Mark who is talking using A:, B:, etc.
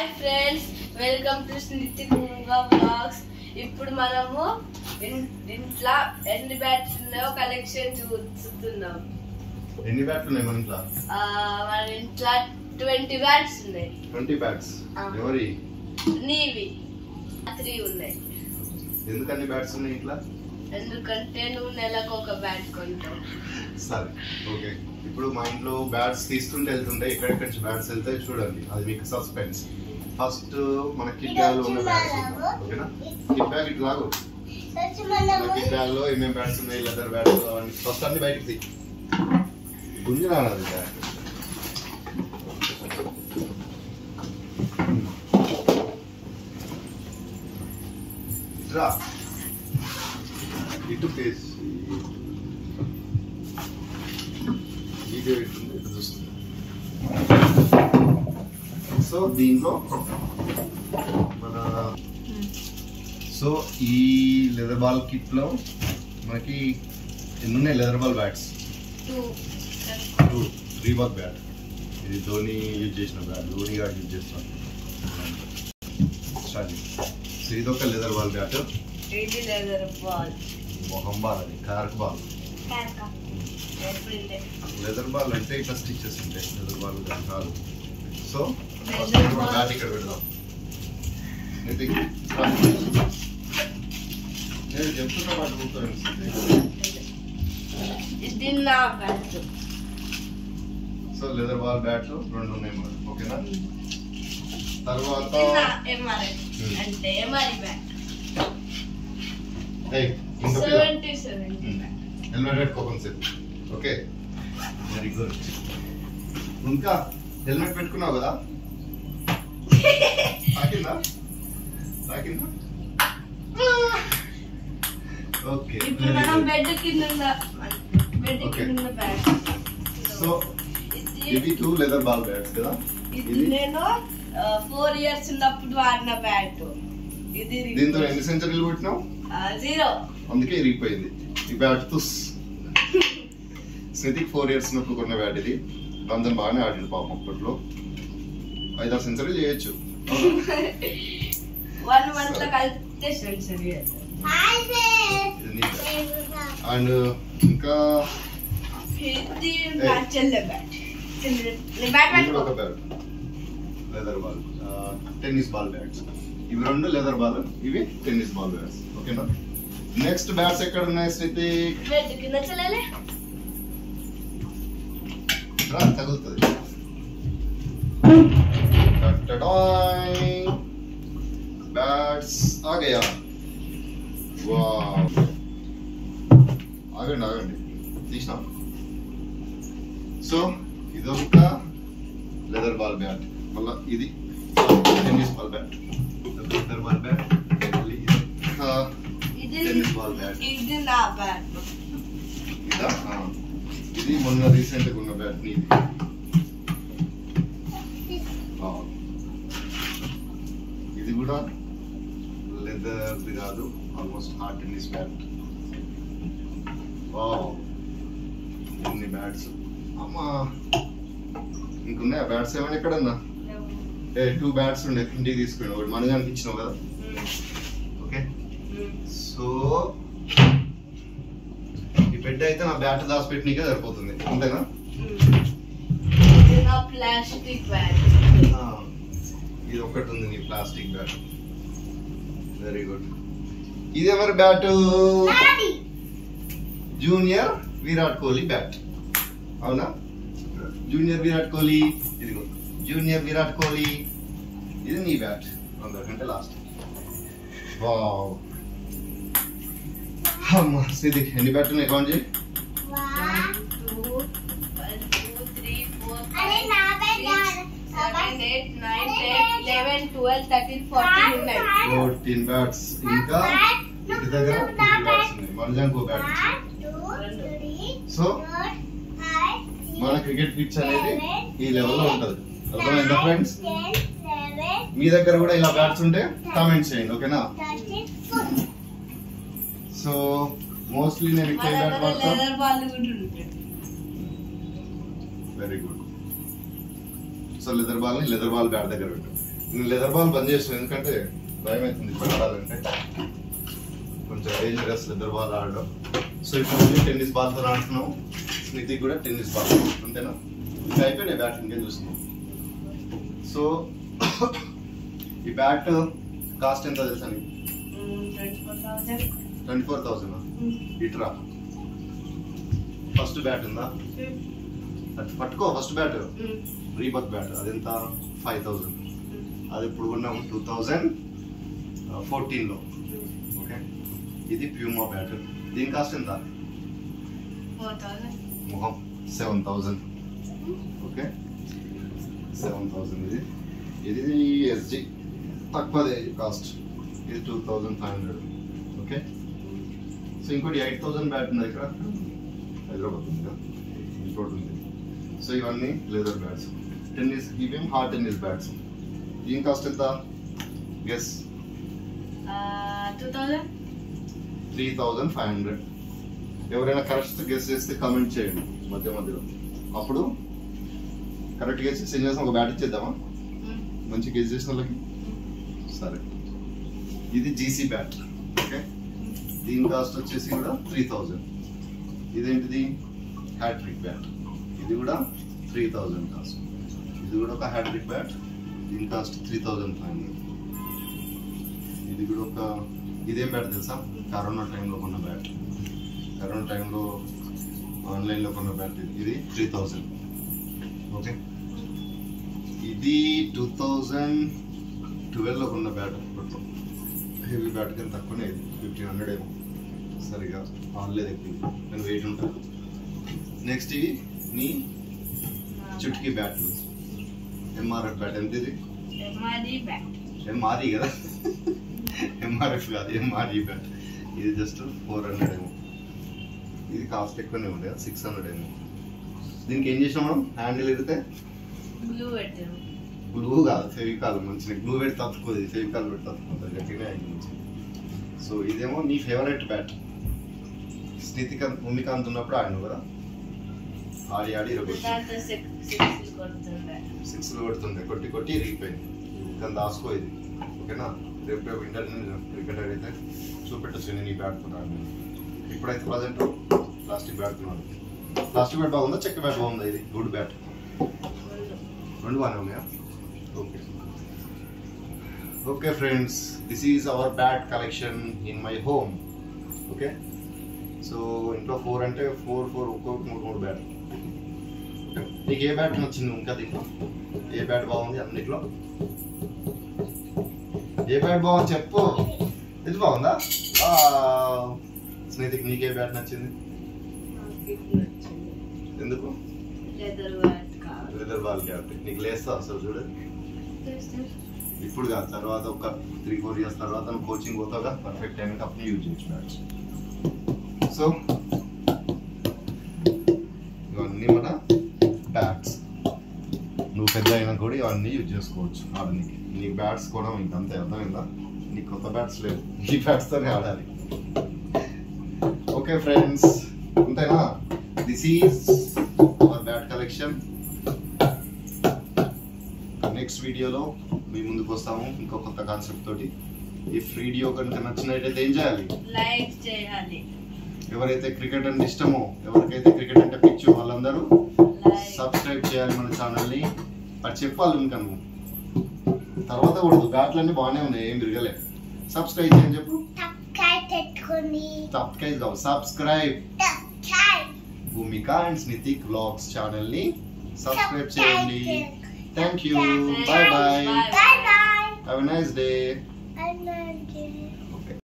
A: Hi friends, welcome to Sniti Kunga vlogs. ఇప్పుడు మనము ఇంట్లో ఎన్ని బ్యాట్స్ ఉన్నాయో కలెక్షన్ చూస్తున్నాం.
B: ఎన్ని బ్యాట్లు ఉన్నాయి మన ఇంట్లో?
A: మన ఇంట్లో 20 బ్యాట్స్ ఉన్నాయి.
B: 20 బ్యాట్స్? ఎవరి?
A: నీవి 3 ఉన్నాయి.
B: ఎందుకన్ని బ్యాట్స్ ఉన్నాయి ఇంట్లో?
A: ఎందుకంటే నువ్వు నెలకు ఒక బ్యాట్ కొంటావు. సరే,
B: ఓకే. ఇప్పుడు మా ఇంట్లో బ్యాట్స్ తీసుకుంటే వెళ్తుంటే ఎక్కడెక్కడి నుంచి బ్యాట్స్ వెళ్తాయి చూడండి, అది మీకు సస్పెన్స్. ఫస్ట్ మన కిట్ బ్యాగ్ లో ఉన్న బ్యాట్స్, ఓకేనా? కిట్ బ్యాగ్ ఇటు లాగు. కిట్ బ్యాగ్ లో ఏమేమి బ్యాట్స్ ఉన్నాయి, లెదర్ బ్యాట్స్ అవన్నీ ఫస్ట్ అన్ని బయటకు తీ. గుంజి రానది బ్యాట్. రా ఇటు ఫేస్ వీడియో ఇట్టుంది, ఇటు చూస్తుంది. సో దీంట్లో మన ఈ లెదర్ బాల్ కిట్ లో మనకి ఎన్ని ఉన్నాయి? Leather ball bats 2 Reebok bat. ఇది ధోని యూజ్ చేసిన బ్యాట్, ధోని గారు యూజ్ చేస్తాను. సో ఇది ఒక లెదర్ బాల్ బ్యాట్. మొహం బాల్, అది కార్క్ బాల్. లెదర్ బాల్ అంటే ఇట్లా స్టిచెస్ ఉంటాయి, లెదర్ బాల్ కాదు. సో బ్యాట్ ఇక్కడ పెడదాం. నేను చెప్తున్నా వాటి సో లెదర్ బాల్ బ్యాట్ 2 ఉన్నాయి మరి, ఓకేనా? తర్వాత హెల్మెట్ పెట్టుకోకుండా సేపు, ఓకే? Very good. ఇంకా హెల్మెట్ పెట్టుకున్నావు కదా? తాకిందా? ఓకే. సో ఇవి 2 లెదర్ బాల్ బ్యాట్స్ కదా?
A: ఇది నేను 4 ఇయర్స్ ఉన్నప్పుడు వాడిన బ్యాట్. ఇది
B: దీంతో ఎన్ని సెంచరీలు కొట్టినావు?
A: 0.
B: అందుకే ఇరిగిపోయింది ఈ బ్యాట్. తుస్ స్నితికి 4 ఇయర్స్ ఉన్నప్పుడు కొన్న బ్యాట్ ఇది. రంజన్ బాగానే ఆడింది పాపం. అప్పట్లో 5-6 సెంచరీలు చేయొచ్చు.
A: 1 month లో కలిపితే సెంచరీ.
B: అండ్ ఇంకా ఒక bat leather ball, tennis ball bats. ఇవి 2 లెదర్ బాల్, ఇవి టెన్నిస్ బాల్ బ్యాట్స్, ఓకేనా? నెక్స్ట్ బ్యాట్స్ ఎక్కడ ఉన్నాయి స్నితి? తగులుతుంది. బ్యాట్స్ ఆ గయా. వావ్, ఆగండి తీసినా. సో ఇదొక లెదర్ బాల్ బ్యాట్, మళ్ళా ఇది tennis ball bat. Leather ball bat, tennis ball bat. ఇది మొన్న రీసెంట్ గా ఉన్న బ్యాట్ నీది. ఇది కూడా లెదర్ కాదు, ఆల్మోస్ట్ హార్డ్ టెన్నిస్ బ్యాట్. ఎన్ని బ్యాట్స్ అమ్మా! ఇంకున్నాయా బ్యాట్స్ ఏమైనా ఎక్కడన్నా? 2 బ్యాట్స్ ఉండే, ఇంటికి తీసుకున్నావు. ఒకటి మనగానికి ఇచ్చినావు కదా, ఓకే? సో ఈ బెడ్ అయితే నా బ్యాట్ దాచిపెట్టినకే సరిపోతుంది, అంతేనా?
A: Plastic bat.
B: ఇది ఒకటి ఉంది నీ ప్లాస్టిక్ బ్యాట్. Very good. ఇది ఎవరి bat? Junior Virat Kohli bat, అవునా? జూనియర్ విరాట్ కోహ్లీ, ఇదిగో జూనియర్ విరాట్ కోహ్లీ. ఇది నీ బ్యాట్, అందరికంటే లాస్ట్. వావ్, అమ్మా! సిద్దిక్ ఎన్ని బ్యాట్ ఉన్నాయి? కౌంట్ చేయి.
A: 1 2 3 4 5 7 8 9 10 11 12 13 14 ఉన్నాయి.
B: 14 బ్యాట్స్. ఇంకా ఇంటి దగ్గర 2 బ్యాట్స్ ఉన్నాయి. మనజాంకో బ్యాట్. సో మన క్రికెట్ పిచ్ అనేది ఈ లెవెల్లో ఉంటది, అర్థమైందా ఫ్రెండ్స్? మీ దగ్గర కూడా ఇలా బ్యాట్స్ ఉంటే కామెంట్ చేయండి, ఓకేనా? సో మోస్ట్లీ నేను ఎక్కువ బ్యాట్ వాడతాను. Very good. So leather ball ని లెదర్ బాల్ బ్యాట్ దగ్గర పెట్టు. నేను లెదర్ బాల్ బంద్ చేస్తాను, ఎందుకంటే భయం అవుతుంది ఇప్పుడు ఆడాలంటే, కొంచెం డేంజరస్ లెదర్ బాల్ ఆడడం. సో ఇప్పుడు టెన్నిస్ బాల్తో ఆడుతున్నాం, స్నితికి కూడా టెన్నిస్ బాల్, అంతేనా? ఇంకా అయిపోయినాయి బ్యాట్, ఇంకేం చూస్తున్నాం. సో ఈ బ్యాట్ కాస్ట్ ఎంత తెలుసా నీకు? 24,000. ఇట్రా ఫస్ట్ బ్యాట్ ఉందా? పట్టుకో ఫస్ట్ బ్యాట్, రీబక్ బ్యాట్, అది ఎంత? 5,000. అది ఇప్పుడు కొన్నాము 2014లో. ఓకే, ఇది ప్యూమా బ్యాట్, దీని కాస్ట్ ఎంత? మొహం 7,000. ఓకే 7,000. ఇది ఎస్జి తక్కువదే కాస్ట్, ఇది 2,500. ఓకే, సో ఇంకోటి 8,000 బ్యాట్ ఉంది ఇక్కడ హైదరాబాద్ ఉంది కదా, ఇంకోటి ఉంది. సో ఇవన్నీ లెదర్ బ్యాట్స్, టెన్నిస్, ఇవేం హార్డ్ టెన్నిస్ బ్యాట్స్. దీని కాస్ట్ ఎంత? గెస్. 3,500. ఎవరైనా కరెక్ట్ గెస్ చేస్తే కామెంట్ చేయండి మధ్య మధ్యలో, అప్పుడు కరెక్ట్ గెస్ చేసి ఏం చేస్తాం, ఒక బ్యాట్ ఇచ్చేద్దామా మంచి గెస్ చేసిన వాళ్ళకి? సరే, ఇది జీసీ బ్యాట్. ఓకే, దీని కాస్ట్ వచ్చేసి కూడా 3,000. ఇదేంటిది? హ్యాట్రిక్ బ్యాట్, ఇది కూడా 3,000 కాస్ట్. ఇది కూడా ఒక హ్యాట్రిక్ బ్యాట్, దీని కాస్ట్ 3,500. ఇది కూడా ఒక, ఇదేం బ్యాట్ తెలుసా? కరోనా టైంలో కొన్న బ్యాట్, కరోనా టైంలో ఆన్లైన్లో కొన్న బ్యాట్. ఇది 3,000. ఓకే, ఇది 2012లో కొన్న బ్యాట్, హెవీ బ్యాట్ కానీ తక్కువనే, 1,500 ఏమో, సరిగా ఆన్లేదు ఎక్కువ కానీ వెయిట్ ఉంటుంది. నెక్స్ట్ ఇవి నీ చుట్కీ బ్యాట్లు, ఎంఆర్ఎఫ్ బ్యాట్. ఎంత ఇది? ఎంఆర్ఈ కదా, ఎంఆర్ఎఫ్ కాదు, ఎంఆర్ఈ బ్యాట్. ఇది జస్ట్ 400 ఏమో, ఇది కాస్ట్ ఎక్కువనే ఉండే, 600 ఏమో. దీనికి ఏం చేసినాం మనం? హ్యాండిల్ ఎడితే గ్లూ కాదు, ఫెవికాల్. మంచిగా గ్లూ పెట్టి తప్పుకోదు, ఫెవికాల్ పెట్టి తప్పుకుంటుంది గట్టిగా అయింది. సో ఇదేమో నీ ఫేవరెట్ బ్యాట్, స్నితికాంత్ భూమికాంత్ ఉన్నప్పుడు ఆడిన కదా, ఆడి ఆడి 6లు కొడుతుండే, కొట్టి కొట్టి ఇరిగిపోయింది. దాన్ని దాసుకో ఇది. ఓకేనా, రేపు ఇంటర్నేషనల్ క్రికెట్ అయితే చూపెట్టచ్చు నేను ఈ బ్యాట్ కూడా. ఇప్పుడైతే ప్రజెంట్ ప్లాస్టిక్ బ్యాట్ ఉన్నాడు. ప్లాస్టిక్ బ్యాట్ బాగుందా, చెక్క బ్యాట్ బాగుందా? ఇది గుడ్ బ్యాట్, రెండు బాగానే ఉన్నాయా? Okay okay friends, this is our bat collection in my home. Okay, so ఇంట్లో 4 అంటే 4 ఒక్కొక్క 3 బ్యాట్. నీకు ఏ బ్యాట్ నచ్చింది? ఇంకా దీంట్లో ఏ బ్యాట్ బాగుంది? అన్నిట్లో ఏ బ్యాట్ బాగుంది చెప్పు. ఇది బాగుందా? స్నేహితుకి నీకే బ్యాట్ నచ్చింది? ఎందుకు? లెదర్ బాల్ కాబట్టి. నీకు లేస్తా అసలు చూడు, ఇప్పుడు కాదు, తర్వాత ఒక 3-4 ఇయర్స్ తర్వాత నువ్వు కోచింగ్ పోతావుగా, పర్ఫెక్ట్ టైంకి అప్పుడు యూజ్ చేయొచ్చు బ్యాట్స్. సో ఇవన్నీ మన బ్యాట్స్, నువ్వు పెద్ద అయినా కూడా ఇవన్నీ యూజ్ చేసుకోవచ్చు ఆడడానికి. నీకు బ్యాట్స్ కూడా ఇంకంతే, అర్థమైందా? నీకు కొత్త బ్యాట్స్ లేవు, ఈ బ్యాట్స్తోనే ఆడాలి. ఓకే ఫ్రెండ్స్, అంతేనా? This is our bat collection. Next వీడియోలో మీ ముందుకు వస్తాము ఇంకో కొత్త కాన్సెప్ట్ తోటి. ఈ వీడియో కనుక నచ్చినట్లయితే ఏం చేయాలి?
A: లైక్ చేయాలి.
B: ఎవరైతే క్రికెట్ అంటే ఇష్టమో, ఎవరికైతే క్రికెట్ అంటే పిచ్చో వాళ్ళందరూ సబ్స్క్రైబ్ చేయాలి మన ఛానల్ని. అది చెప్పాలి ఇంకా నువ్వు, తర్వాత కూడదు. బ్యాట్లన్నీ బాగానే ఉన్నాయి, ఏం తిరగలే. సబ్స్క్రైబ్ చేయని చెప్పు. సబ్స్క్రైబ్ కావు, subscribe. Bhumika and Snithik vlogs ఛానల్ని సబ్స్క్రైబ్ చేయండి. Thank you. Bye bye. Have a nice day.